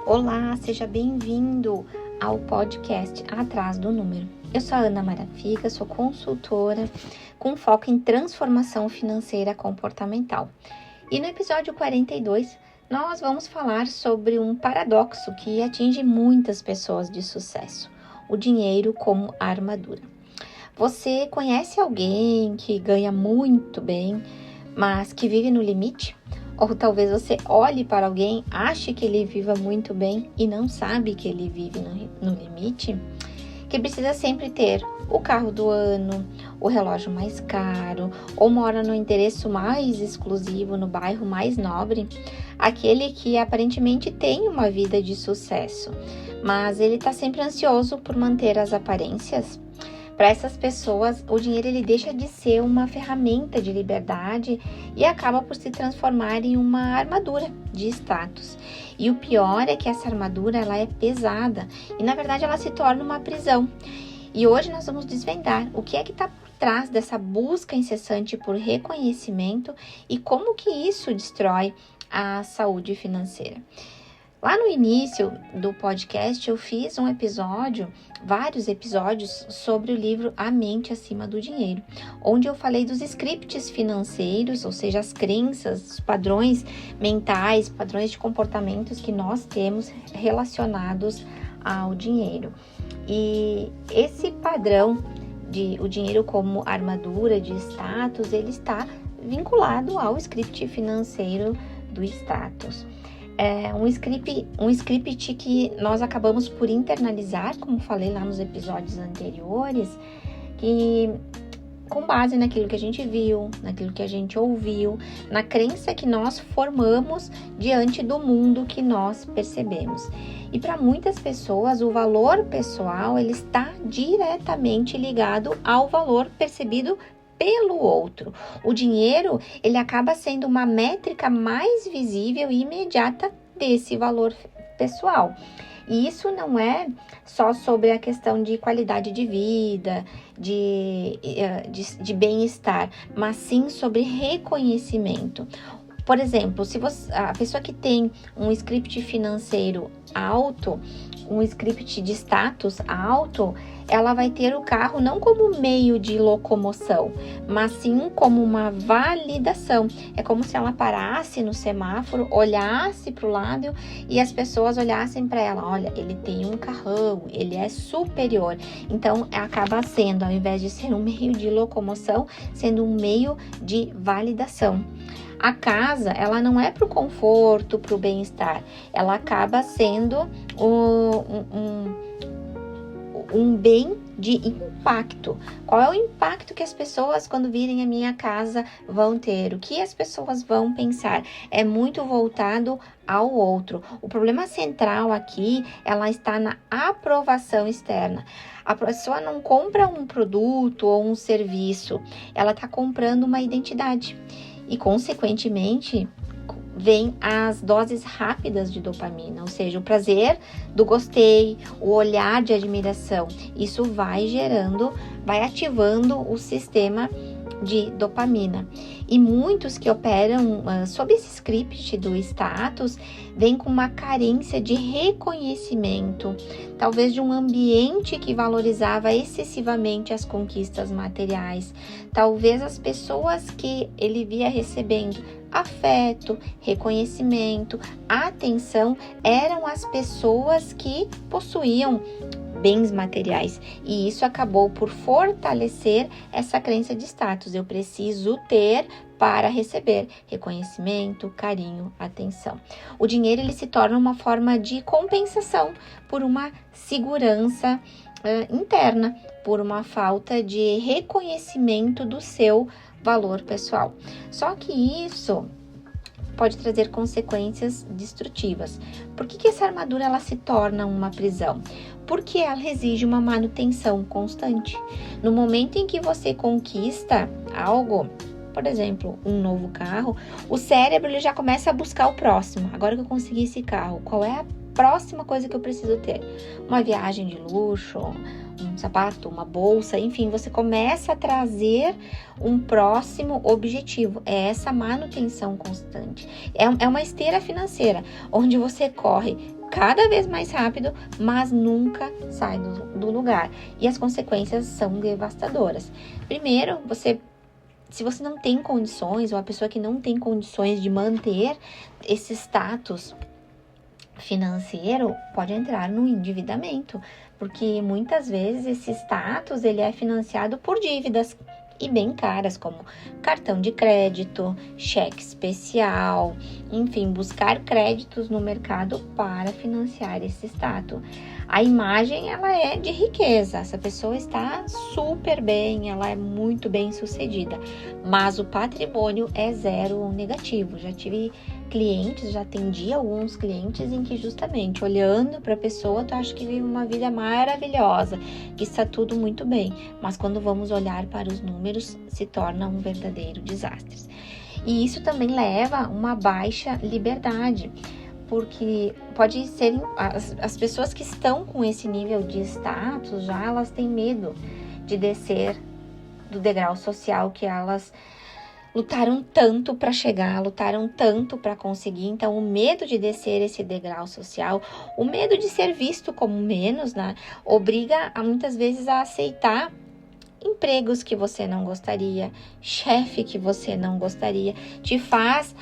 Olá, seja bem-vindo ao podcast Atrás do Número. Eu sou a Ana Marafiga, sou consultora com foco em transformação financeira comportamental. E no episódio 42, nós vamos falar sobre um paradoxo que atinge muitas pessoas de sucesso: o dinheiro como armadura. Você conhece alguém que ganha muito bem, mas que vive no limite? Ou talvez você olhe para alguém, ache que ele viva muito bem e não sabe que ele vive no limite? Que precisa sempre ter o carro do ano, o relógio mais caro, ou mora no endereço mais exclusivo, no bairro mais nobre. Aquele que aparentemente tem uma vida de sucesso, mas ele está sempre ansioso por manter as aparências. Para essas pessoas, o dinheiro ele deixa de ser uma ferramenta de liberdade e acaba por se transformar em uma armadura de status. E o pior é que essa armadura ela é pesada e, na verdade, ela se torna uma prisão. E hoje nós vamos desvendar o que é que está por trás dessa busca incessante por reconhecimento e como que isso destrói a saúde financeira. Lá no início do podcast eu fiz vários episódios sobre o livro A Mente Acima do Dinheiro, onde eu falei dos scripts financeiros, ou seja, as crenças, os padrões mentais, padrões de comportamentos que nós temos relacionados ao dinheiro. E esse padrão de o dinheiro como armadura de status, ele está vinculado ao script financeiro do status. É um script que nós acabamos por internalizar, como falei lá nos episódios anteriores, que com base naquilo que a gente viu, naquilo que a gente ouviu, na crença que nós formamos diante do mundo que nós percebemos. E para muitas pessoas, o valor pessoal ele está diretamente ligado ao valor percebido pelo outro. O dinheiro, ele acaba sendo uma métrica mais visível e imediata desse valor pessoal. E isso não é só sobre a questão de qualidade de vida, de bem-estar, mas sim sobre reconhecimento. Por exemplo, se a pessoa que tem um script financeiro alto, um script de status alto, ela vai ter o carro não como meio de locomoção, mas sim como uma validação. É como se ela parasse no semáforo, olhasse para o lado e as pessoas olhassem para ela. Olha, ele tem um carrão, ele é superior. Então, acaba sendo, ao invés de ser um meio de locomoção, sendo um meio de validação. A casa, ela não é para o conforto, para o bem-estar. Ela acaba sendo um bem de impacto. Qual é o impacto que as pessoas, quando virem a minha casa, vão ter? O que as pessoas vão pensar? É muito voltado ao outro. O problema central aqui, ela está na aprovação externa. A pessoa não compra um produto ou um serviço, ela está comprando uma identidade. E, consequentemente, vem as doses rápidas de dopamina, ou seja, o prazer do gostei, o olhar de admiração. Isso vai ativando o sistema de dopamina. E muitos que operam sob esse script do status vêm com uma carência de reconhecimento, talvez de um ambiente que valorizava excessivamente as conquistas materiais, talvez as pessoas que ele via recebendo afeto, reconhecimento, atenção, eram as pessoas que possuíam bens materiais, e isso acabou por fortalecer essa crença de status. Eu preciso ter para receber reconhecimento, carinho, atenção. O dinheiro ele se torna uma forma de compensação por uma segurança interna, por uma falta de reconhecimento do seu valor pessoal. Só que isso pode trazer consequências destrutivas. Por que essa armadura ela se torna uma prisão? Porque ela exige uma manutenção constante. No momento em que você conquista algo, por exemplo, um novo carro, o cérebro ele já começa a buscar o próximo. Agora que eu consegui esse carro, qual é a próxima coisa que eu preciso ter? Uma viagem de luxo, um sapato, uma bolsa, enfim, você começa a trazer um próximo objetivo. É essa manutenção constante. É uma esteira financeira, onde você corre cada vez mais rápido, mas nunca sai do lugar. E as consequências são devastadoras. Primeiro, se você não tem condições, ou a pessoa que não tem condições de manter esse status financeiro, pode entrar no endividamento, porque muitas vezes esse status ele é financiado por dívidas e bem caras, como cartão de crédito, cheque especial, enfim, buscar créditos no mercado para financiar esse status. A imagem, ela é de riqueza, essa pessoa está super bem, ela é muito bem sucedida, mas o patrimônio é zero ou negativo. Já tive clientes, já atendi alguns clientes em que justamente olhando para a pessoa, tu acha que vive uma vida maravilhosa, que está tudo muito bem, mas quando vamos olhar para os números, se torna um verdadeiro desastre. E isso também leva a uma baixa liberdade, porque pode ser, as pessoas que estão com esse nível de status, já elas têm medo de descer do degrau social que elas lutaram tanto para chegar, lutaram tanto para conseguir. Então, o medo de descer esse degrau social, o medo de ser visto como menos, né, obriga muitas vezes a aceitar empregos que você não gostaria, chefe que você não gostaria, te faz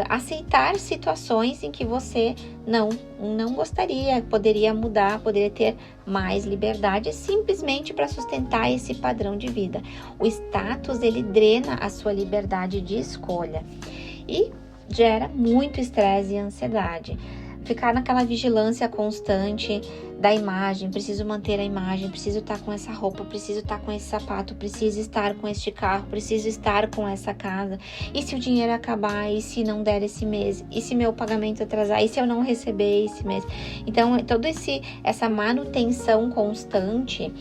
aceitar situações em que você não gostaria, poderia mudar, poderia ter mais liberdade, simplesmente para sustentar esse padrão de vida. O status, ele drena a sua liberdade de escolha e gera muito estresse e ansiedade. Ficar naquela vigilância constante da imagem, preciso manter a imagem, preciso estar com essa roupa, preciso estar com esse sapato, preciso estar com este carro, preciso estar com essa casa. E se o dinheiro acabar? E se não der esse mês? E se meu pagamento atrasar? E se eu não receber esse mês? Então, toda essa manutenção constante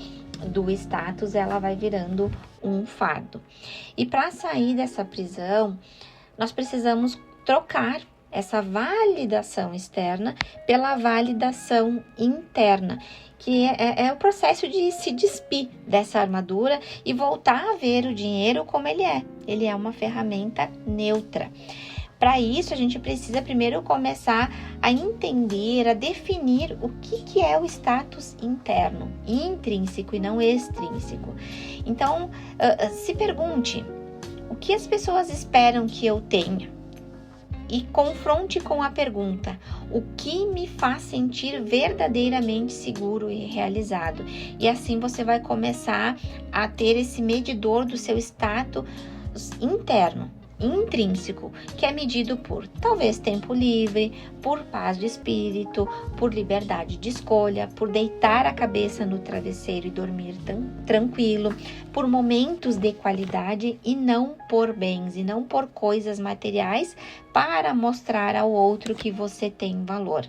do status, ela vai virando um fardo. E para sair dessa prisão, nós precisamos trocar essa validação externa pela validação interna, que é o processo de se despir dessa armadura e voltar a ver o dinheiro como ele é. Ele é uma ferramenta neutra. Para isso, a gente precisa primeiro começar a entender, a definir o que é o status interno, intrínseco e não extrínseco. Então, se pergunte, o que as pessoas esperam que eu tenha? E confronte com a pergunta, o que me faz sentir verdadeiramente seguro e realizado? E assim você vai começar a ter esse medidor do seu status interno, intrínseco, que é medido por talvez tempo livre, por paz de espírito, por liberdade de escolha, por deitar a cabeça no travesseiro e dormir tranquilo, por momentos de qualidade e não por bens e não por coisas materiais para mostrar ao outro que você tem valor.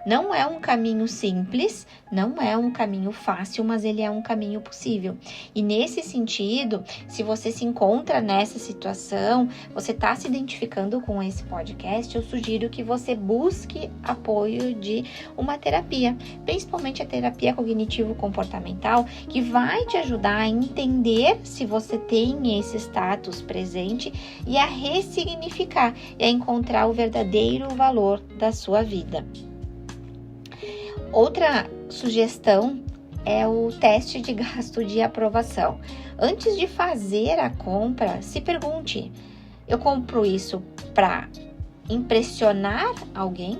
Não é um caminho simples, não é um caminho fácil, mas ele é um caminho possível. E nesse sentido, se você se encontra nessa situação, você está se identificando com esse podcast, eu sugiro que você busque apoio de uma terapia, principalmente a terapia cognitivo-comportamental, que vai te ajudar a entender se você tem esse status presente e a ressignificar e a encontrar o verdadeiro valor da sua vida. Outra sugestão é o teste de gasto de aprovação. Antes de fazer a compra, se pergunte, eu compro isso para impressionar alguém?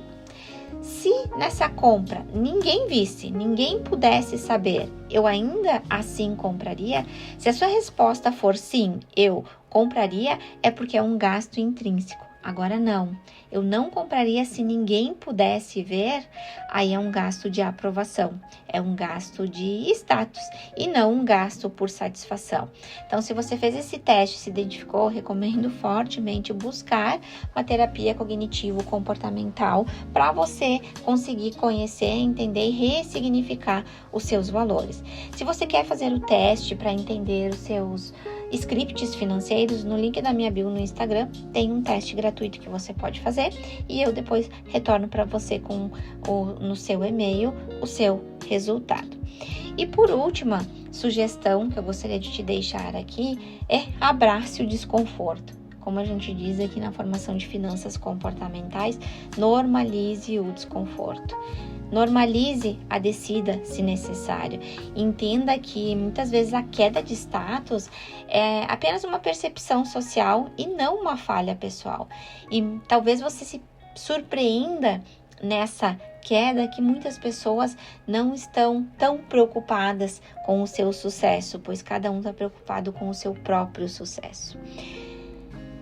Se nessa compra ninguém visse, ninguém pudesse saber, eu ainda assim compraria? Se a sua resposta for sim, eu compraria, é porque é um gasto intrínseco. Agora não, eu não compraria se ninguém pudesse ver, aí é um gasto de aprovação, é um gasto de status e não um gasto por satisfação. Então, se você fez esse teste, se identificou, recomendo fortemente buscar uma terapia cognitivo-comportamental para você conseguir conhecer, entender e ressignificar os seus valores. Se você quer fazer o teste para entender os seus scripts financeiros, no link da minha bio no Instagram tem um teste gratuito que você pode fazer e eu depois retorno para você no seu e-mail o seu resultado. E por última sugestão que eu gostaria de te deixar aqui é abrace o desconforto. como a gente diz aqui na formação de finanças comportamentais, normalize o desconforto. Normalize a descida, se necessário. Entenda que muitas vezes a queda de status é apenas uma percepção social e não uma falha pessoal. E talvez você se surpreenda nessa queda que muitas pessoas não estão tão preocupadas com o seu sucesso, pois cada um está preocupado com o seu próprio sucesso.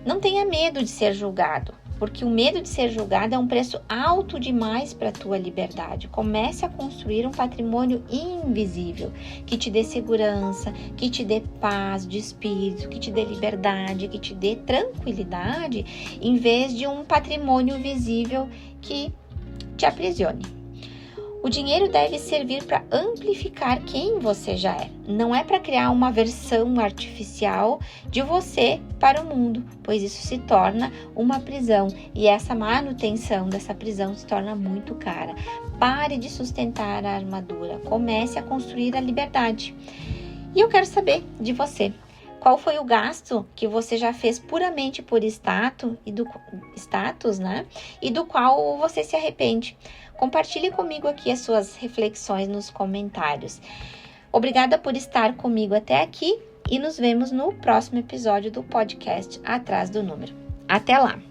Não tenha medo de ser julgado, porque o medo de ser julgado é um preço alto demais para a tua liberdade. Comece a construir um patrimônio invisível, que te dê segurança, que te dê paz de espírito, que te dê liberdade, que te dê tranquilidade, em vez de um patrimônio visível que te aprisione. O dinheiro deve servir para amplificar quem você já é. Não é para criar uma versão artificial de você para o mundo, pois isso se torna uma prisão e essa manutenção dessa prisão se torna muito cara. Pare de sustentar a armadura, comece a construir a liberdade. E eu quero saber de você. Qual foi o gasto que você já fez puramente por status, né? E do qual você se arrepende? Compartilhe comigo aqui as suas reflexões nos comentários. Obrigada por estar comigo até aqui e nos vemos no próximo episódio do podcast Atrás do Número. Até lá!